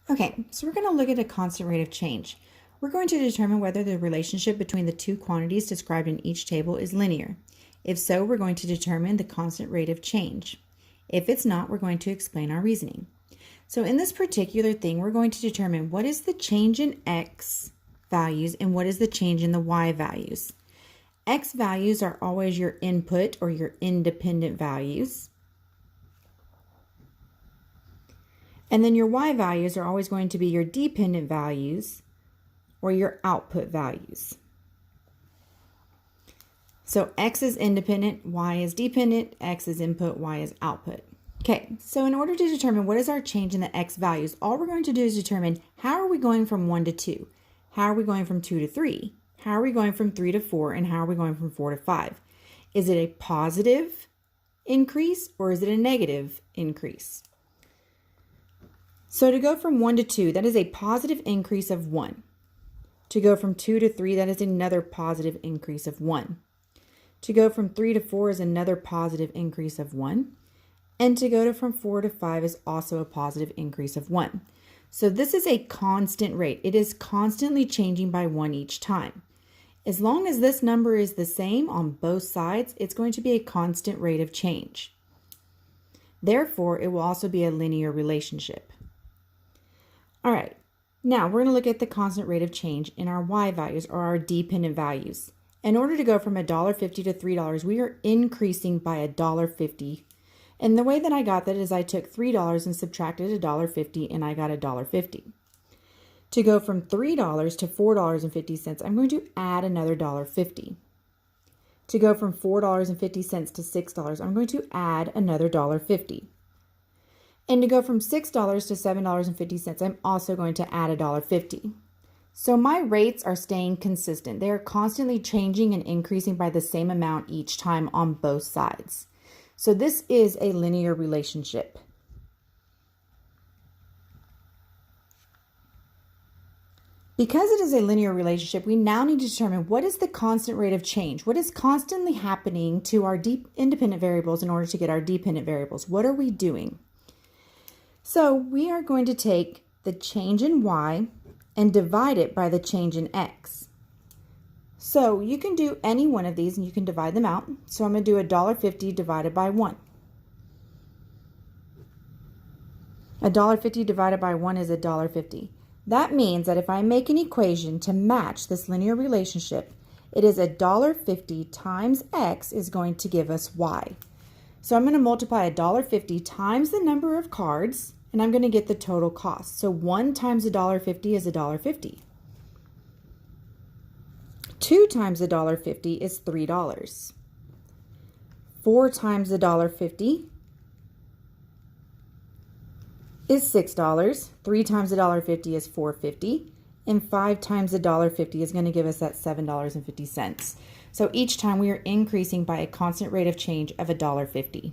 Okay, so we're going to look at a constant rate of change. We're going to determine whether the relationship between the two quantities described in each table is linear. If so, we're going to determine the constant rate of change. If it's not, we're going to explain our reasoning. So in this particular thing, we're going to determine what is the change in x values and what is the change in the y values. X values are always your input or your independent values. And then your y values are always going to be your dependent values or your output values. So x is independent, y is dependent, x is input, y is output. Okay, so in order to determine what is our change in the x values, all we're going to do is determine how are we going from 1 to 2? How are we going from 2 to 3? How are we going from 3 to 4? And how are we going from 4 to 5? Is it a positive increase or is it a negative increase? So to go from 1 to 2, that is a positive increase of 1. To go from 2 to 3, that is another positive increase of 1. To go from 3 to 4 is another positive increase of 1. And to go from 4 to 5 is also a positive increase of 1. So this is a constant rate. It is constantly changing by 1 each time. As long as this number is the same on both sides, it's going to be a constant rate of change. Therefore, it will also be a linear relationship. All right, now we're going to look at the constant rate of change in our y values or our dependent values. In order to go from $1.50 to $3, we are increasing by $1.50. And the way that I got that is I took $3 and subtracted $1.50 and I got $1.50. To go from $3 to $4.50, I'm going to add another $1.50. To go from $4.50 to $6, I'm going to add another $1.50. And to go from $6 to $7.50, I'm also going to add $1.50. So my rates are staying consistent. They are constantly changing and increasing by the same amount each time on both sides. So this is a linear relationship. Because it is a linear relationship, we now need to determine what is the constant rate of change. What is constantly happening to our independent variables in order to get our dependent variables? What are we doing? So we are going to take the change in y and divide it by the change in x. So you can do any one of these and you can divide them out. So I'm going to do $1.50 divided by 1. $1.50 divided by 1 is $1.50. That means that if I make an equation to match this linear relationship, it is $1.50 times x is going to give us y. So I'm going to multiply $1.50 times the number of cards, and I'm going to get the total cost. So 1 times $1.50 is $1.50. 2 times $1.50 is $3. 4 times $1.50 is $6. 3 times $1.50 is $4.50. And 5 times $1.50 is going to give us that $7.50. So each time we are increasing by a constant rate of change of $1.50.